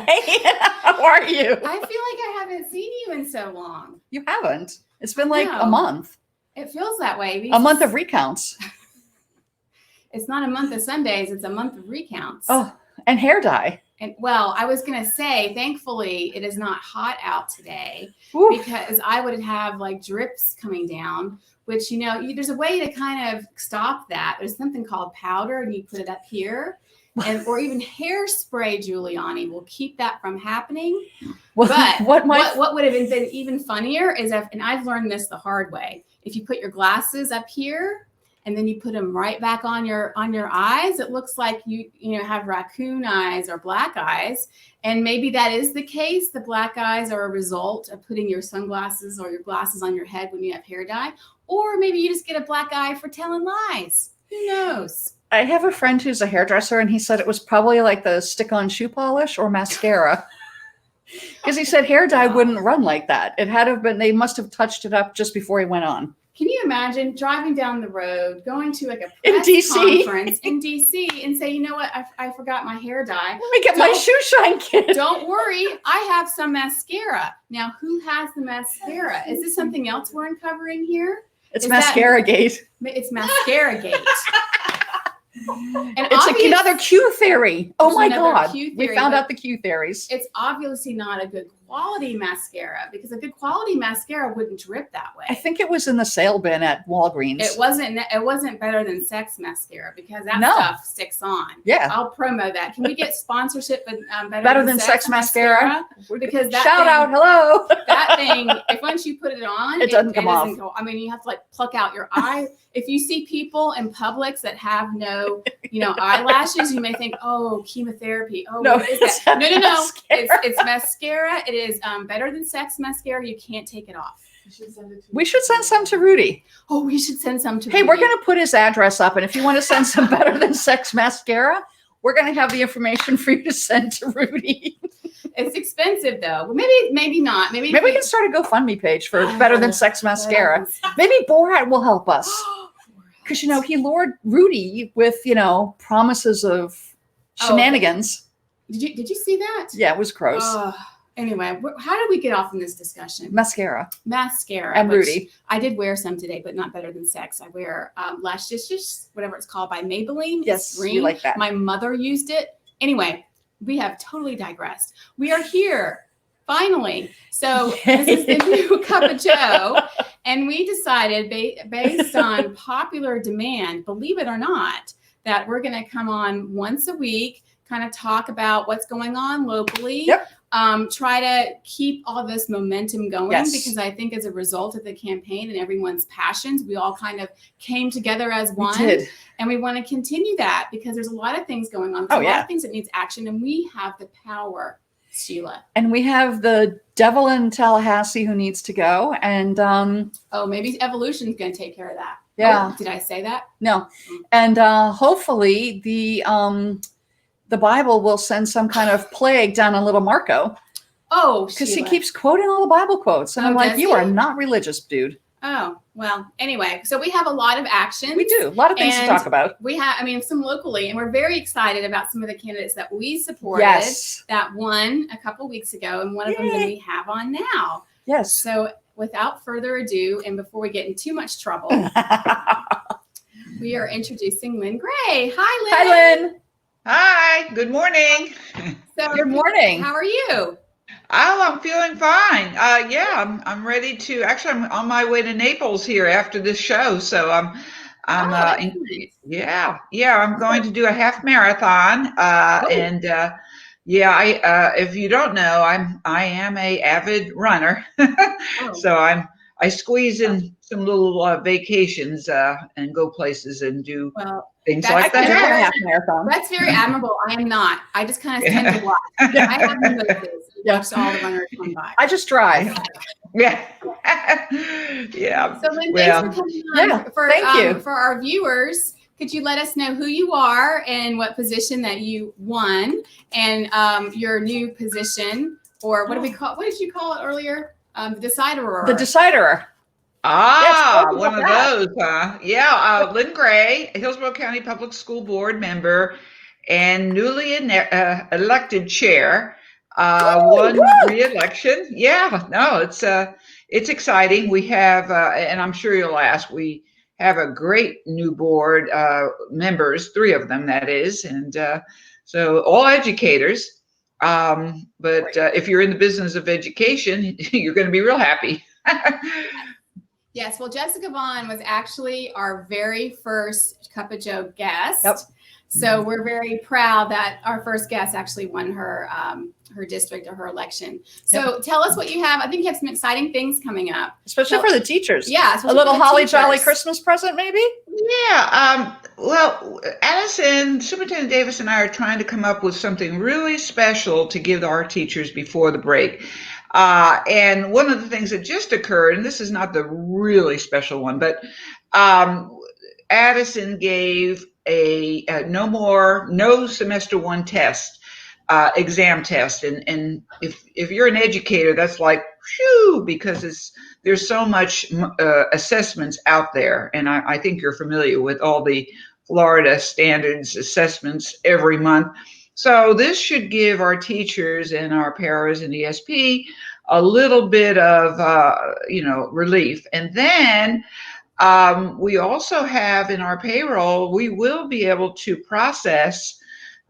Hey, how are you? I feel like I haven't seen you in so long. You haven't. It's been like a month. It feels that way. A month of recounts. It's not a month of Sundays. It's a month of recounts. Oh, and hair dye. And well, I was going to say, thankfully, it is not hot out today. Oof. Because I would have like drips coming down, which, there's a way to kind of stop that. There's something called powder, and you put it up here. Or even hairspray, Giuliani, will keep that from happening. Well, but what would have been even funnier is and I've learned this the hard way. If you put your glasses up here and then you put them right back on your eyes, it looks like you have raccoon eyes or black eyes. And maybe that is the case. The black eyes are a result of putting your sunglasses or your glasses on your head when you have hair dye. Or maybe you just get a black eye for telling lies. Who knows? I have a friend who's a hairdresser, and he said it was probably like the stick-on shoe polish or mascara. Because he said hair dye wouldn't run like that. It had to have been, they must have touched it up just before he went on. Can you imagine driving down the road, going to like a in press DC conference in DC and say, you know what, I forgot my hair dye. Let me get my shoe shine kit. Don't worry, I have some mascara. Now, who has the mascara? Is this something else we're uncovering here? It's mascara gate. It's mascara gate. And it's another Q theory. Oh my God. We found out the Q theories. It's obviously not a good quality mascara, because a good quality mascara wouldn't drip that way. I think it was in the sale bin at Walgreens. It wasn't better than sex mascara, because that stuff sticks on. Yeah. I'll promo that. Can we get sponsorship with better than sex mascara? Because that shout out, hello. That thing, if once you put it on, it doesn't come off. I mean, you have to like pluck out your eye. If you see people in Publix that have no, eyelashes, you may think, oh, chemotherapy. Oh, no, what is that? No. It's mascara. It is better than sex mascara. You can't take it off. We should send some to Rudy. Oh, we should send some to Rudy. Hey, we're going to put his address up. And if you want to send some better than sex mascara, we're going to have the information for you to send to Rudy. It's expensive, though. Maybe not. Maybe we can start a GoFundMe page for better than sex mascara. Maybe Borat will help us. Because, he lured Rudy with, promises of shenanigans. Did you see that? Yeah, it was gross. Anyway, how did we get off in this discussion? Mascara. And Rudy. I did wear some today, but not better than sex. I wear Lash Dishes, whatever it's called, by Maybelline. Yes, you like that. My mother used it. Anyway, we have totally digressed. We are here, finally. So this is the new Cup of Joe. And we decided, based on popular demand, believe it or not, that we're going to come on once a week, kind of talk about what's going on locally. Yep. Try to keep all this momentum going, because I think as a result of the campaign and everyone's passions, we all kind of came together as one. We did. And we want to continue that, because there's a lot of things going on. There's a lot of things that needs action, and we have the power, Sheila. And we have the devil in Tallahassee who needs to go. And maybe evolution's going to take care of that. Yeah. Oh, did I say that? No. And hopefully the Bible will send some kind of plague down on little Marco. Oh, because he keeps quoting all the Bible quotes. And I'm like, you are not religious, dude. Oh, well, anyway, so we have a lot of action. We do. A lot of things to talk about. We have, some locally, and we're very excited about some of the candidates that we supported that won a couple weeks ago, and one of them that we have on now. Yes. So without further ado, and before we get in too much trouble, we are introducing Lynn Gray. Hi, Lynn. Hi, Lynn. Hi, good morning. So, good morning. How are you? Oh, I'm feeling fine. I'm ready to. Actually, I'm on my way to Naples here after this show, so I'm nice. I'm going to do a half marathon, and if you don't know, I am a avid runner, so I squeeze in some little vacations and go places and do things like that. That's very admirable. I am not. I just kind of tend to watch. I have no motives. Watch all the runners come by. I just drive. Yeah. Yeah. So Lynn, thanks for coming on. Thank you. For our viewers, could you let us know who you are and what position that you won, and your new position, or what did you call it earlier? The deciderer. The deciderer. One of those, huh? Yeah, Lynn Gray, Hillsborough County Public School Board member and newly elected chair Won re-election. Yeah, no, it's exciting. We have, and I'm sure you'll ask, we have a great new board members, 3 of them, that is, and so all educators. But if you're in the business of education, you're going to be real happy. Yes, well, Jessica Vaughn was actually our very first Cup of Joe guest. Yep. So we're very proud that our first guest actually won her district or her election. So tell us what you have. I think you have some exciting things coming up. Especially for the teachers. Yeah. A little holly jolly Christmas present, maybe? Yeah. Well, Addison, Superintendent Davis and I are trying to come up with something really special to give our teachers before the break. And one of the things that just occurred, and this is not the really special one, but Addison gave a no semester 1 test, exam test. And if you're an educator, that's like, phew, because there's so much assessments out there. And I think you're familiar with all the Florida standards assessments every month. So this should give our teachers and our paras and ESP a little bit of, relief. And then we also have in our payroll, we will be able to process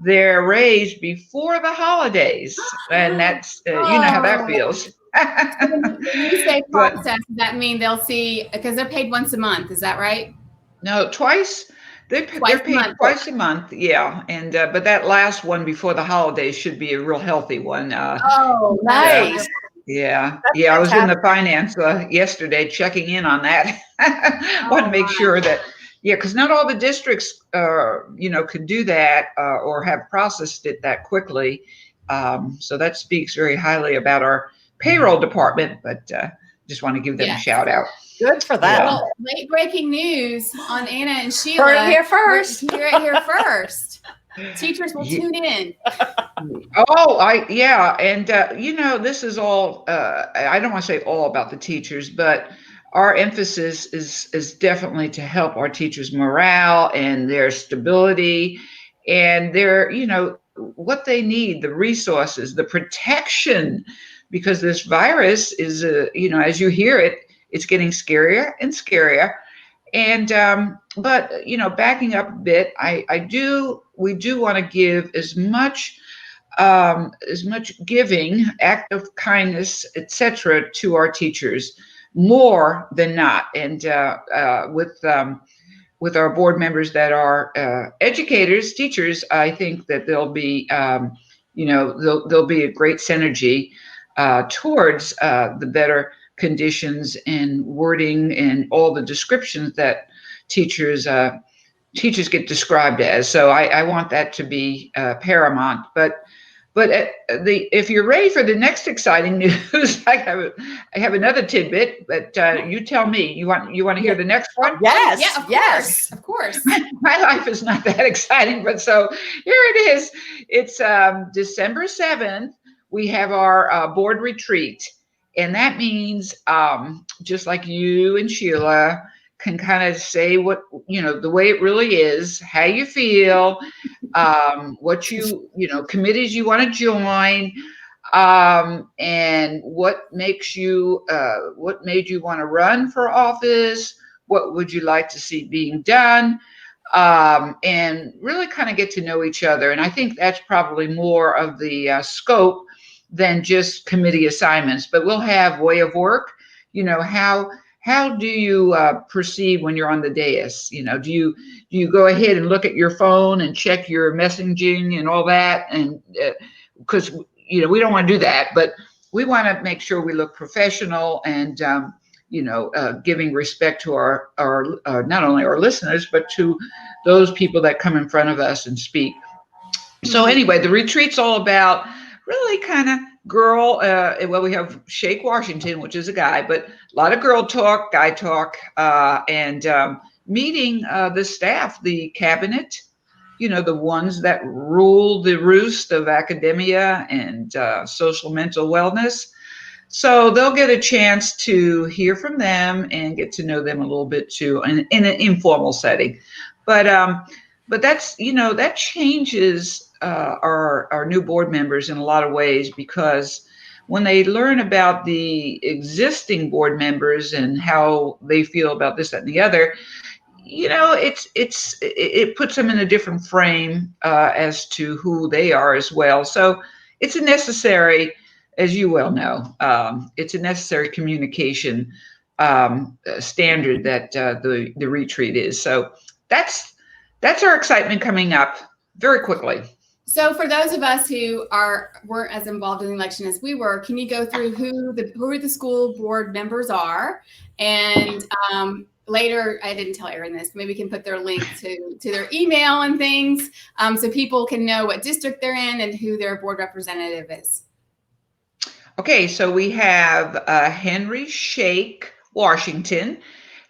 their raise before the holidays. And that's, you know how that feels. When you say process, does that mean they'll see, because they're paid once a month, is that right? No, twice. They're paid twice a month, yeah. And but that last one before the holidays should be a real healthy one. Oh, nice. Yeah. I was in the finance yesterday checking in on that. Want to make sure that, because not all the districts, could do that or have processed it that quickly. So that speaks very highly about our payroll department, but just want to give them a shout out. Good for that. Well, late breaking news on Anna and Sheila. Heard it here first. Hear it here first. Teachers will tune in. And this is all. I don't want to say all about the teachers, but our emphasis is definitely to help our teachers' morale and their stability, and their what they need, the resources, the protection, because this virus is as you hear it. It's getting scarier and scarier. And, but, backing up a bit, we do want to give as much giving, act of kindness, etc., to our teachers, more than not. And with our board members that are educators, teachers, I think that there'll be, there'll be a great synergy towards the better conditions and wording and all the descriptions that teachers get described as. So I want that to be paramount. But if you're ready for the next exciting news, I have another tidbit. But you tell me. You want to hear the next one? Yes. Yeah, of course. My life is not that exciting, but so here it is. It's December 7th. We have our board retreat. And that means just like you and Sheila can kind of say what, the way it really is, how you feel, what committees you want to join, and what made you want to run for office, what would you like to see being done, and really kind of get to know each other. And I think that's probably more of the scope than just committee assignments, but we'll have way of work. How do you perceive when you're on the dais? Do you go ahead and look at your phone and check your messaging and all that? And because we don't want to do that, but we want to make sure we look professional and giving respect to our not only our listeners but to those people that come in front of us and speak. So anyway, the retreat's all about really kind of girl, we have Shake Washington, which is a guy, but a lot of girl talk, guy talk, and meeting the staff, the cabinet, the ones that rule the roost of academia and social mental wellness. So they'll get a chance to hear from them and get to know them a little bit too, in an informal setting. But that's, that changes our new board members in a lot of ways, because when they learn about the existing board members and how they feel about this, that, and the other, it puts them in a different frame as to who they are as well. So it's a necessary, as you well know, it's a necessary communication standard that the retreat is. So that's our excitement coming up very quickly. So for those of us who weren't as involved in the election as we were, can you go through who the school board members are? And later, I didn't tell Erin this, maybe we can put their link to their email and things, so people can know what district they're in and who their board representative is. Okay, so we have Henry Shake Washington.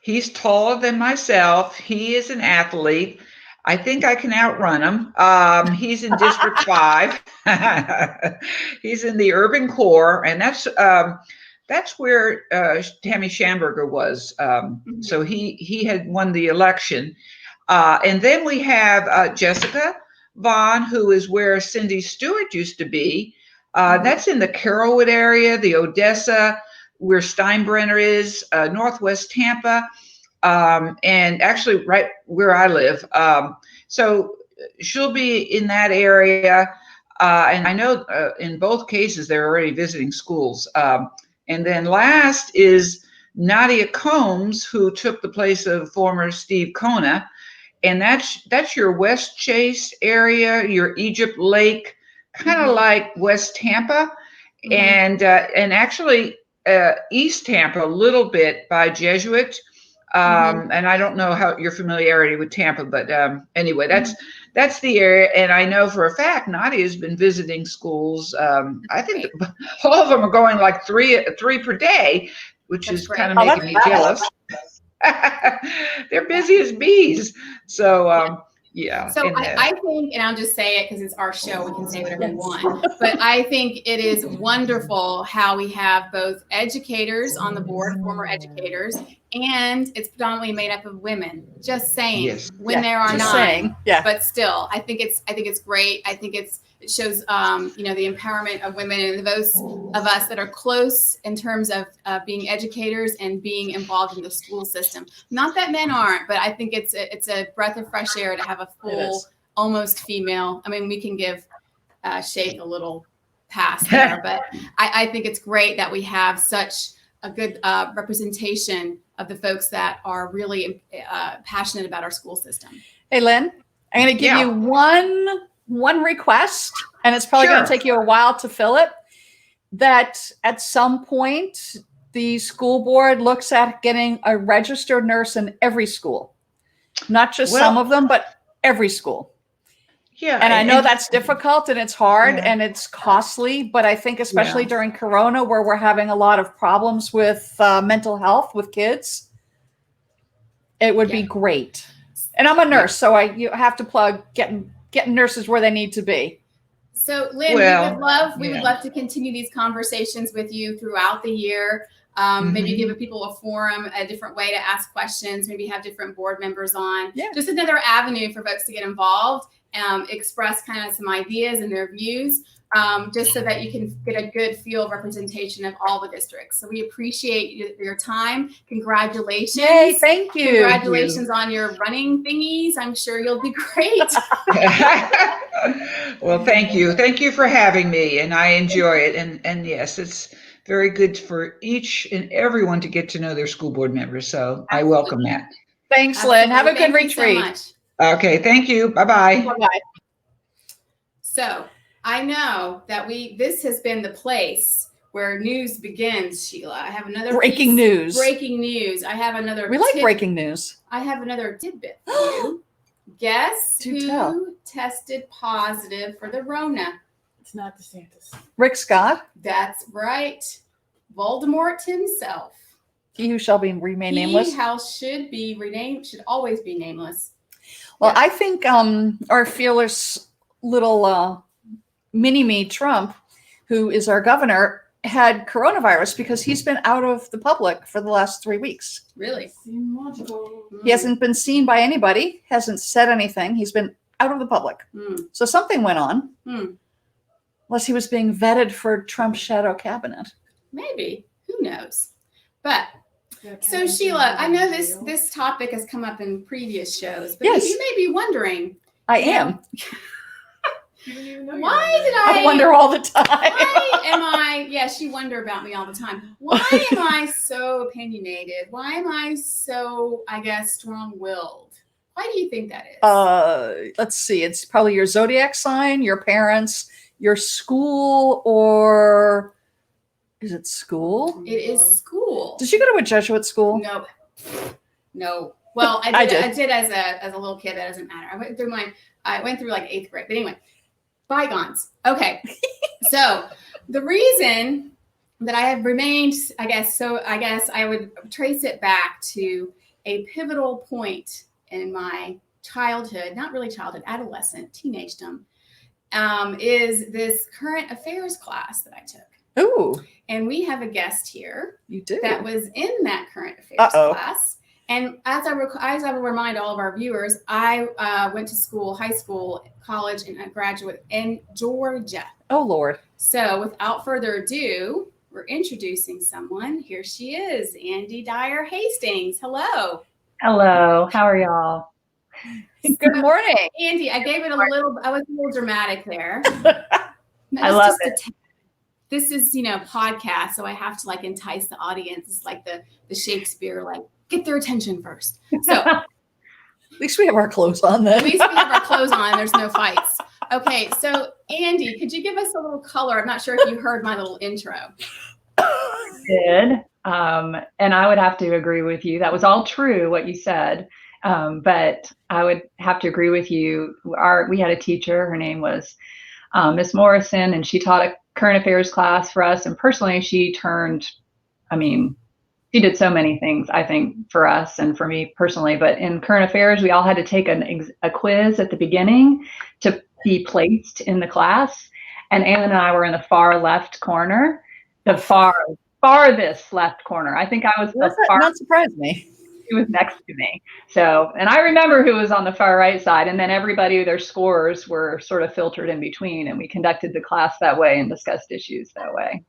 He's taller than myself. He is an athlete. I think I can outrun him. He's in District 5. He's in the urban core, and that's where Tammy Schamberger was. So he had won the election. And then we have Jessica Vaughn, who is where Cindy Stewart used to be. That's in the Carrollwood area, the Odessa, where Steinbrenner is, Northwest Tampa. And actually right where I live. So she'll be in that area. And I know in both cases, they're already visiting schools. And then last is Nadia Combs, who took the place of former Steve Kona. And that's your West Chase area, your Egypt Lake, kind of like West Tampa, and actually East Tampa a little bit by Jesuit. And I don't know how your familiarity with Tampa, but anyway, that's the area. And I know for a fact Nadia's been visiting schools. I think all of them are going like three per day, which is kind of making me jealous. They're busy as bees. So yeah. So I think, and I'll just say it because it's our show, we can say whatever we want, but I think it is wonderful how we have both educators on the board, former educators, and it's predominantly made up of women. Just saying, when there are none, but still, I think it's great. I think it shows, the empowerment of women and those of us that are close in terms of being educators and being involved in the school system. Not that men aren't, but I think it's a breath of fresh air to have a full, almost female. I mean, we can give Shake a little pass there, but I think it's great that we have such a good representation of the folks that are really passionate about our school system. Hey, Lynn, I'm going to give you one request, and it's probably going to take you a while to fill it, that at some point the school board looks at getting a registered nurse in every school, not just some of them, but every school. Yeah. And I know that's difficult and it's hard and it's costly, but I think especially during Corona, where we're having a lot of problems with mental health with kids, it would be great. And I'm a nurse, so you have to plug getting nurses where they need to be. So Lynn, we would love to continue these conversations with you throughout the year. Maybe give people a forum, a different way to ask questions, maybe have different board members on. Just another avenue for folks to get involved, express kind of some ideas and their views, just so that you can get a good field representation of all the districts. So we appreciate your time. Congratulations. Yay, thank you. Congratulations on your running thingies. I'm sure you'll be great. Well, thank you. Thank you for having me, and I enjoy it. And yes, it's very good for each and everyone to get to know their school board members. So I welcome that. Thanks, Lynn. Have a good retreat. So much. Okay, thank you. Bye-bye. Bye-bye. So I know that this has been the place where news begins, Sheila. I have another breaking news. Breaking news. I have another. We like breaking news. I have another tidbit for you. Guess who tested positive for the Rona? It's not DeSantis. Rick Scott. That's right. Voldemort himself. He who shall remain nameless. Should always be nameless. Well, I think our fearless little mini-me Trump, who is our governor, had coronavirus because he's been out of the public for the last 3 weeks. Really? Seems logical. He hasn't been seen by anybody, hasn't said anything. He's been out of the public. Hmm. So something went on. Hmm. Unless he was being vetted for Trump's shadow cabinet. Maybe. Who knows? But so Sheila, I know this topic has come up in previous shows, but Yes. you may be wondering. I am. Why did I wonder all the time. Why am I? Yes, you wonder about me all the time. Why am I so opinionated? Why am I so, I guess, strong-willed? Why do you think that is? Let's see. It's probably your zodiac sign, your parents, your school, or is it school? It is school. Did you go to a Jesuit school? No. Well, I did. I did. As a little kid. That doesn't matter. I went through like 8th grade. But anyway, bygones. Okay. So the reason that I have remained, I guess I would trace it back to a pivotal point in my childhood, not really childhood, adolescent, teenagedom, is this current affairs class that I took. Ooh. And we have a guest here. You do. That was in that current affairs class. And as I will remind all of our viewers, I went to school, high school, college, and a graduate in Georgia. Oh, Lord. So without further ado, we're introducing someone. Here she is, Andy Dyer Hastings. Hello. Hello. How are y'all? Good morning. Andy, I gave it I was a little dramatic there. I love it. This is, podcast, so I have to entice the audience. It's like the Shakespeare, get their attention first. So at least we have our clothes on then. At least we have our clothes on. There's no fights. Okay, so Andy, could you give us a little color? I'm not sure if you heard my little intro. Did. And I would have to agree with you. That was all true, what you said. But I would have to agree with you. We had a teacher. Her name was Miss Morrison, and she taught a current affairs class for us. And personally, she did so many things, I think, for us and for me personally. But in current affairs, we all had to take a quiz at the beginning to be placed in the class. And Anna and I were in the far left corner, the farthest left corner. I think I was not surprised me. She was next to me. So, and I remember who was on the far right side, and then everybody, their scores were sort of filtered in between, and we conducted the class that way and discussed issues that way.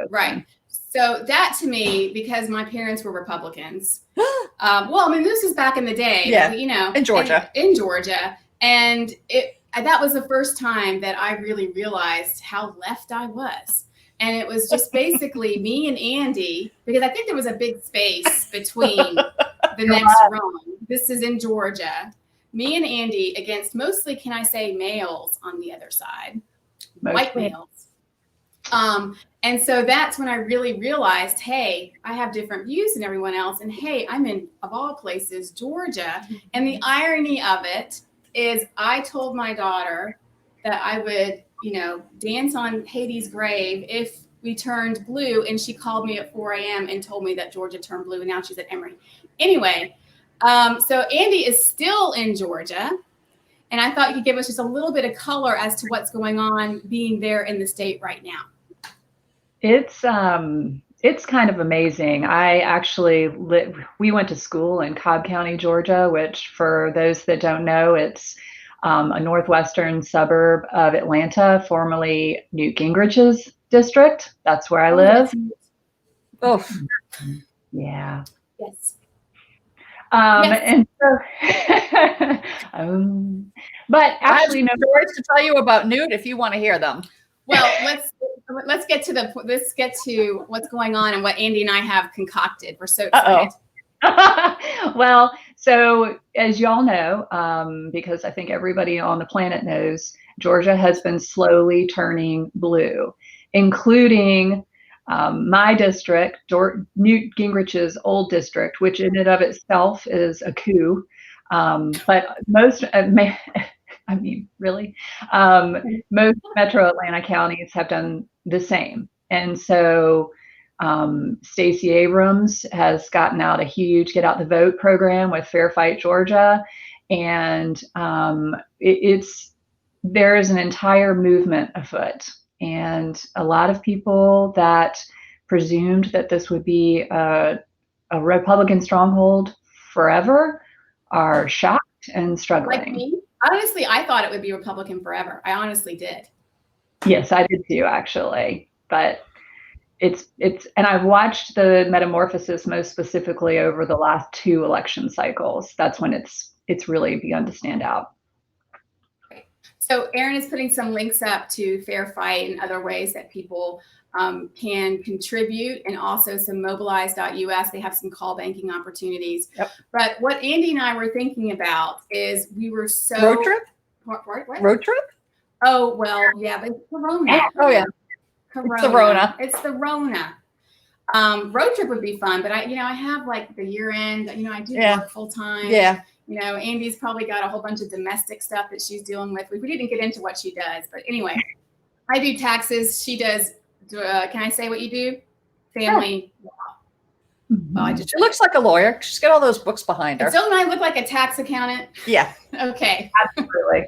Right. So that to me, because my parents were Republicans, this is back in the day, in Georgia. In Georgia. And that was the first time that I really realized how left I was. And it was just basically me and Andy, because I think there was a big space between the next rung. This is in Georgia. Me and Andy against mostly, can I say, males on the other side, white males. And so that's when I really realized, hey, I have different views than everyone else. And hey, I'm in, of all places, Georgia. And the irony of it is I told my daughter that I would, dance on Haiti's grave if we turned blue. And she called me at 4 a.m. and told me that Georgia turned blue. And now she's at Emory. Anyway, so Andy is still in Georgia. And I thought you could give us just a little bit of color as to what's going on being there in the state right now. It's kind of amazing. I actually we went to school in Cobb County, Georgia, which for those that don't know, it's a northwestern suburb of Atlanta, formerly Newt Gingrich's district. That's where I live. Oh, yeah. Yes. And so, but actually, I have stories to tell you about Newt if you want to hear them. Well, let's get to what's going on and what Andy and I have concocted. We're so excited. Well, so as y'all know, because I think everybody on the planet knows, Georgia has been slowly turning blue, including my district, Newt Gingrich's old district, which in and of itself is a coup. But most, really, most metro Atlanta counties have done the same. And so Stacey Abrams has gotten out a huge Get Out the Vote program with Fair Fight Georgia. And there is an entire movement afoot. And a lot of people that presumed that this would be a Republican stronghold forever are shocked and struggling. Honestly, I thought it would be Republican forever. I honestly did. Yes, I did too, actually. But and I've watched the metamorphosis most specifically over the last 2 election cycles. That's when it's really begun to stand out. So Erin is putting some links up to Fair Fight and other ways that people can contribute, and also some mobilize.us. They have some call banking opportunities. Yep. But what Andy and I were thinking about is we were so Road trip? What? Road trip? Oh, well, yeah, but it's Corona. Oh yeah. Corona. It's the Rona. It's the Rona. Road trip would be fun, but I have like the year end, I do work full time. Yeah. Andy's probably got a whole bunch of domestic stuff that she's dealing with. We didn't get into what she does, but anyway, I do taxes. She does, can I say what you do? Family law. Well, She looks like a lawyer. She's got all those books behind her. Don't I look like a tax accountant? Yeah. Okay. Absolutely.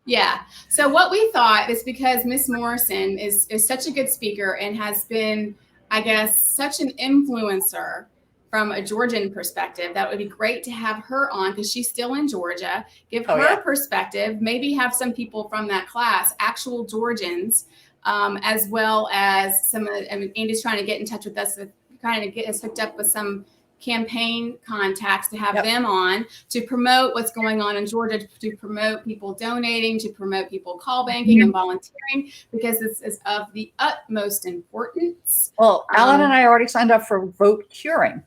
Yeah. So what we thought is, because Miss Morrison is such a good speaker and has been, I guess, such an influencer from a Georgian perspective, that would be great to have her on, because she's still in Georgia, give her perspective, maybe have some people from that class, actual Georgians, as well as some of Andy's trying to get in touch with us, kind of get us hooked up with some campaign contacts to have them on to promote what's going on in Georgia, to promote people donating, to promote people call banking and volunteering, because this is of the utmost importance. Well, Alan and I already signed up for vote curing.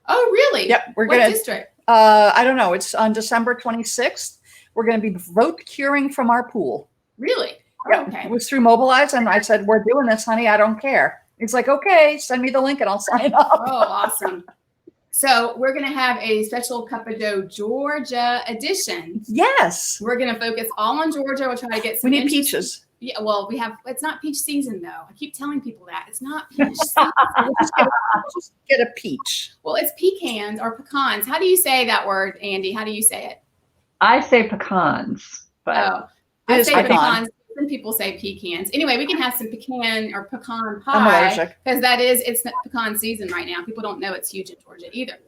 Oh, really? Yep. What district? I don't know. It's on December 26th. We're going to be vote curing from our pool. Really? Yeah. Okay. It was through Mobilize, and I said, "We're doing this, honey. I don't care." It's like, "Okay, send me the link and I'll sign up." Oh, awesome. So we're going to have a special Cup of Dough Georgia edition. Yes. We're going to focus all on Georgia. We'll try to get some. We need peaches. Yeah, well, it's not peach season though. I keep telling people that it's not peach season. Just get a peach. Well, it's pecans or pecans. How do you say that word, Andy? How do you say it? I say pecans, but I say pecan. pecans. Some people say pecans. Anyway, we can have some pecan or pecan pie, because it's not pecan season right now. People don't know it's huge in Georgia either.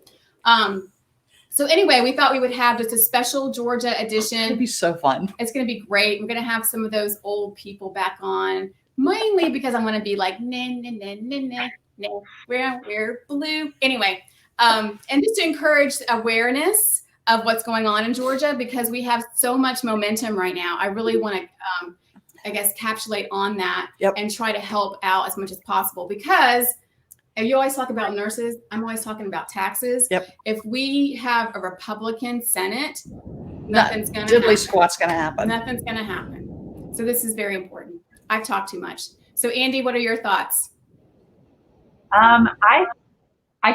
So anyway, we thought we would have just a special Georgia edition. It'd be so fun. It's going to be great. We're going to have some of those old people back on, mainly because I want to be like, we're blue. Anyway, and just to encourage awareness of what's going on in Georgia, because we have so much momentum right now. I really want to, I guess, capsulate on that and try to help out as much as possible, because you always talk about nurses. I'm always talking about taxes. Yep. If we have a Republican Senate, nothing's going to happen. Diddly squat's going to happen. Nothing's going to happen. So this is very important. I've talked too much. So Andy, what are your thoughts? I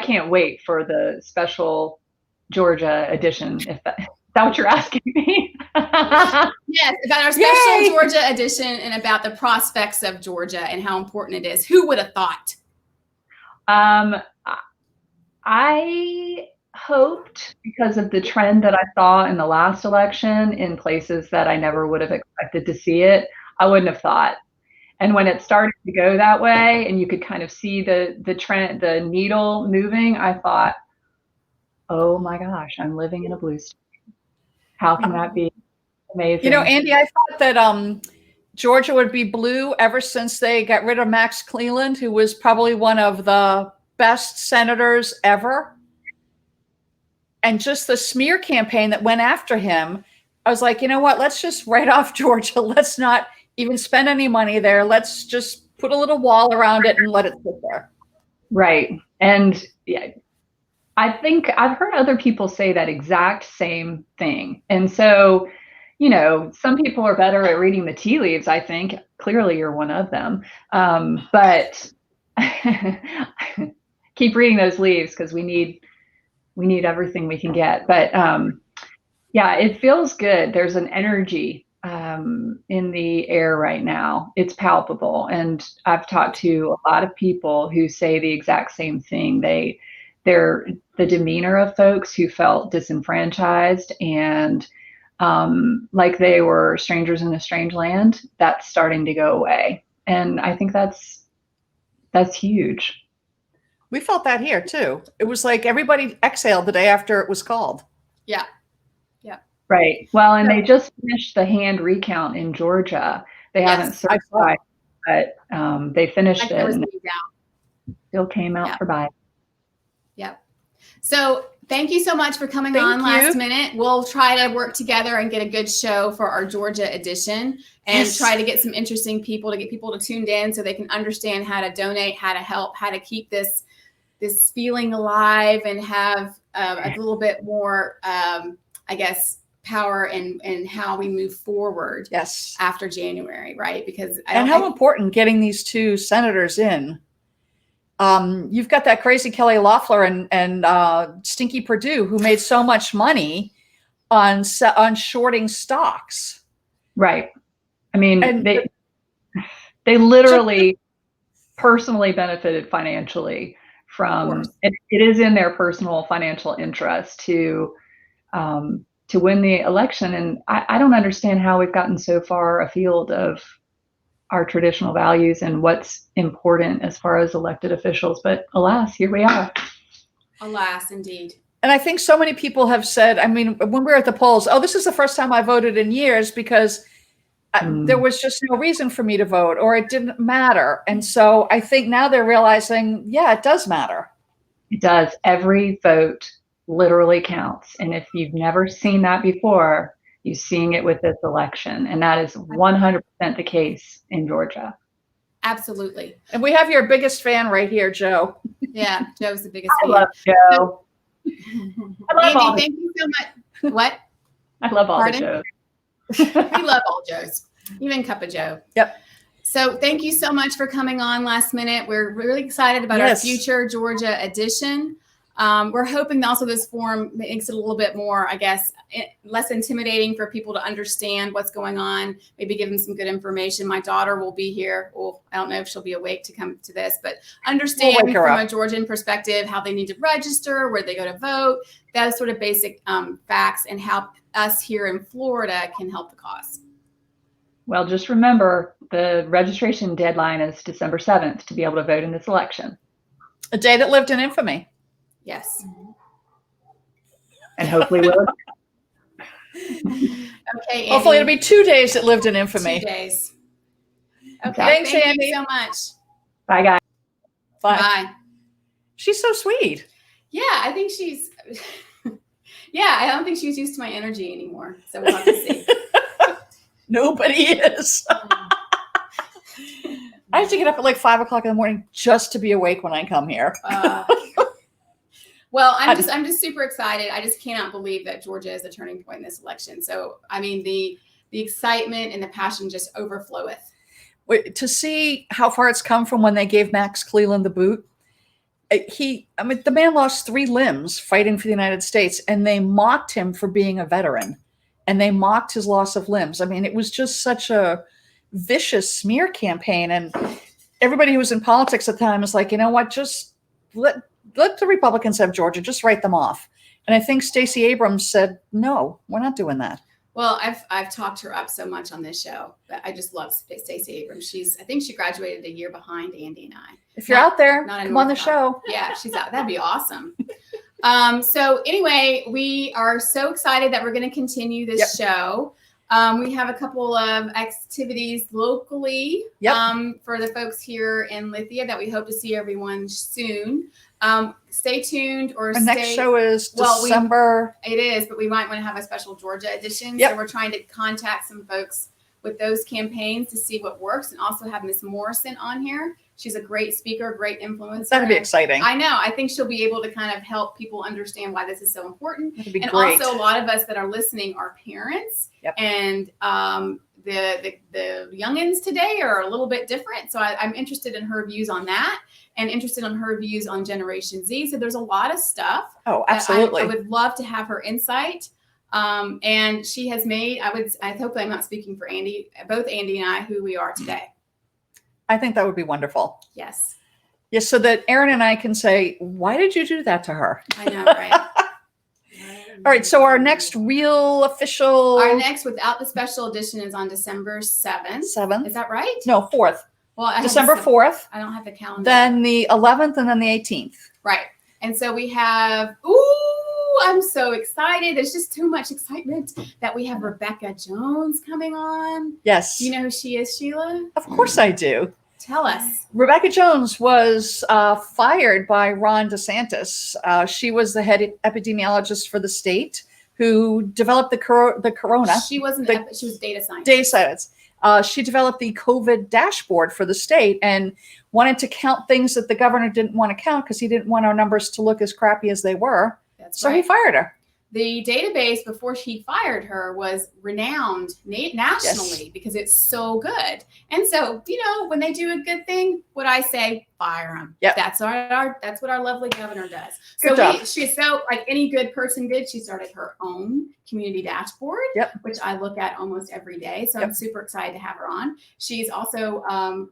can't wait for the special Georgia edition. Is that what you're asking me? Yes, about our special Georgia edition and about the prospects of Georgia and how important it is. Who would have thought? I hoped, because of the trend that I saw in the last election in places that I never would have expected to see it, I wouldn't have thought. And when it started to go that way and you could kind of see the trend, the needle moving, I thought, oh my gosh, I'm living in a blue state. How can that be amazing? Andy, I thought that Georgia would be blue ever since they got rid of Max Cleland, who was probably one of the best senators ever. And just the smear campaign that went after him, I was like, you know what? Let's just write off Georgia. Let's not even spend any money there. Let's just put a little wall around it and let it sit there. Right. And I think I've heard other people say that exact same thing. And so, some people are better at reading the tea leaves, I think. Clearly you're one of them. But keep reading those leaves, because we need everything we can get. But it feels good. There's an energy in the air right now. It's palpable. And I've talked to a lot of people who say the exact same thing. They're the demeanor of folks who felt disenfranchised and like they were strangers in a strange land, that's starting to go away. And I think that's huge. We felt that here too. It was like everybody exhaled the day after it was called. Yeah. Right. Well, and they just finished the hand recount in Georgia. They haven't Yes, certified, but they finished there it was and no it doubt. still came out Yep. for Biden. Yep. So thank you so much for coming Thank on you. last minute. We'll try to work together and get a good show for our Georgia edition and Yes. try to get some interesting people to get people to tune in so they can understand how to donate, how to help, how to keep this feeling alive and have a little bit more, I guess, power and how we move forward Yes. after January, right? Because And how important getting these two senators in. You've got that crazy Kelly Loeffler and Stinky Perdue who made so much money on shorting stocks. Right. I mean, And they literally personally benefited financially from it. It is in their personal financial interest to win the election. And I don't understand how we've gotten so far afield of our traditional values and what's important as far as elected officials. But alas, here we are. Alas, indeed. And I think so many people have said, I mean, when we were at the polls, oh, this is the first time I voted in years because there was just no reason for me to vote or it didn't matter. And so I think now they're realizing, yeah, it does matter. It does. Every vote literally counts. And if you've never seen that before, you're seeing it with this election. And that is 100% the case in Georgia. Absolutely. And we have your biggest fan right here, Joe. Yeah, Joe's the biggest I fan. love Joe. I love all Andy, thank you so much. What? I love all Pardon? the Joes. We love all Joes, even Cup of Joe. Yep. So thank you so much for coming on last minute. We're really excited about our future Georgia edition. We're hoping also this forum makes it a little bit more, I guess, less intimidating for people to understand what's going on, maybe give them some good information. My daughter will be here. Well, I don't know if she'll be awake to come to this, but understand from a Georgian perspective how they need to register, where they go to vote, those sort of basic facts, and how us here in Florida can help the cause. Well, just remember the registration deadline is December 7th to be able to vote in this election. A day that lived in infamy. Yes. And hopefully we'll. Okay, Andy. Hopefully it'll be 2 days that lived in infamy. 2 days. Okay. Thanks, thank Andy. you so much. Bye, guys. Bye. Bye. She's so sweet. Yeah, I think she's. Yeah, I don't think she's used to my energy anymore. So we'll have to see. Nobody is. I have to get up at like 5 o'clock in the morning just to be awake when I come here. Well, I'm just super excited. I just cannot believe that Georgia is a turning point in this election. So, I mean, the excitement and the passion just overfloweth. To see how far it's come from when they gave Max Cleland the boot. The man lost 3 limbs fighting for the United States, and they mocked him for being a veteran, and they mocked his loss of limbs. I mean, it was just such a vicious smear campaign, and everybody who was in politics at the time was like, you know what, just let the Republicans have Georgia, just write them off. And I think Stacey Abrams said, no, we're not doing that. Well, I've talked her up so much on this show, but I just love Stacey Abrams. I think she graduated a year behind Andy and I. If you're out there, come on the show. Yeah, she's out. That'd be awesome. So anyway, we are so excited that we're going to continue this show. We have a couple of activities locally for the folks here in Lithia that we hope to see everyone soon. Stay tuned Our next show is December. It is, but we might want to have a special Georgia edition. Yep. So we're trying to contact some folks with those campaigns to see what works, and also have Miss Morrison on here. She's a great speaker, great influencer. That'd be exciting. I know. I think she'll be able to kind of help people understand why this is so important. That'd be and great. Also, a lot of us that are listening are parents. Yep. And the youngins today are a little bit different. So I'm interested in her views on that, and interested in her views on Generation Z. So there's a lot of stuff. Oh, absolutely. I would love to have her insight. And she has made, I hope I'm not speaking for Andy, both Andy and I, who we are today. I think that would be wonderful. Yes. Yes, so that Aaron and I can say, why did you do that to her? I know, right? All right, so our next real official... Our next without the special edition is on December 7th. 7th? Is that right? No, 4th. Well, December 4th. I don't have the calendar. Then the 11th and then the 18th. Right. And so we have, I'm so excited. There's just too much excitement that we have Rebecca Jones coming on. Yes. Do you know who she is, Sheila? Of course I do. Tell us. Rebecca Jones was fired by Ron DeSantis. She was the head epidemiologist for the state who developed the corona. She wasn't. She was data scientist. Data science. She developed the COVID dashboard for the state and wanted to count things that the governor didn't want to count because he didn't want our numbers to look as crappy as they were. That's so right. he fired her. The database before she fired her was renowned nationally because it's so good. And so, when they do a good thing, what I say, fire them. Yep. That's what our lovely governor does. Good job. She's so like any good person did. She started her own community dashboard, Yep. which I look at almost every day. So Yep. I'm super excited to have her on. She's also an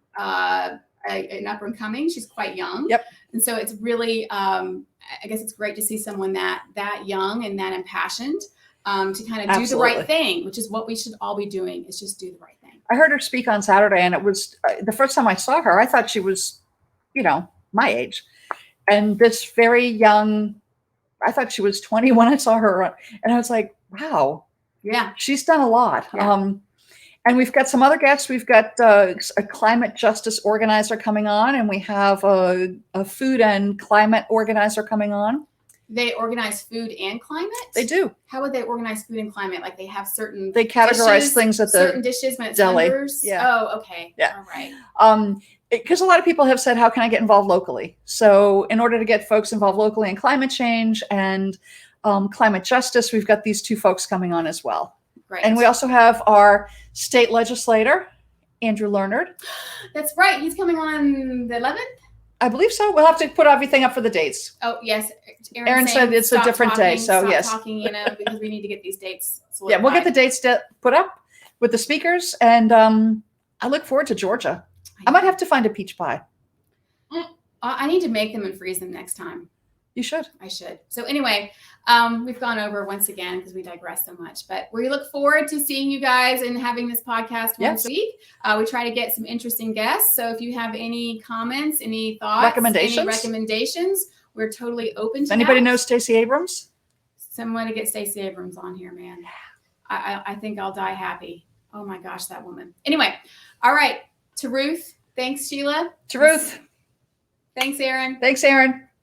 up and coming. She's quite young. Yep. And so it's really, I guess it's great to see someone that young and that impassioned to kind of do the right thing, which is what we should all be doing, is just do the right thing. I heard her speak on Saturday, and it was the first time I saw her, I thought she was, my age. And this very young, I thought she was 20 when I saw her. And I was like, wow. Yeah. She's done a lot. Yeah. And we've got some other guests. We've got a climate justice organizer coming on, and we have a food and climate organizer coming on. They organize food and climate? They do. How would they organize food and climate? Like they have certain They categorize dishes, things at the certain dishes when it's deli. members? Yeah. Oh, okay. Yeah. All right. Because a lot of people have said, how can I get involved locally? So in order to get folks involved locally in climate change and climate justice, we've got these two folks coming on as well. Great. And we also have our state legislator, Andrew Leonard. That's right. He's coming on the 11th? I believe so. We'll have to put everything up for the dates. Oh, yes. Erin said it's a different day, so yes. Stop talking, because we need to get these dates solidified. Yeah, we'll get the dates put up with the speakers, and I look forward to Georgia. I might have to find a peach pie. I need to make them and freeze them next time. You should. I should. So anyway, we've gone over once again because we digress so much, but we look forward to seeing you guys and having this podcast once a week. We try to get some interesting guests. So if you have any comments, any thoughts, any recommendations, we're totally open to Anybody that. know Stacey Abrams? Someone to get Stacey Abrams on here, man. I think I'll die happy. Oh my gosh, that woman. Anyway, all right. To Ruth. Thanks, Sheila. To Ruth. Thanks, Erin. Thanks, Erin.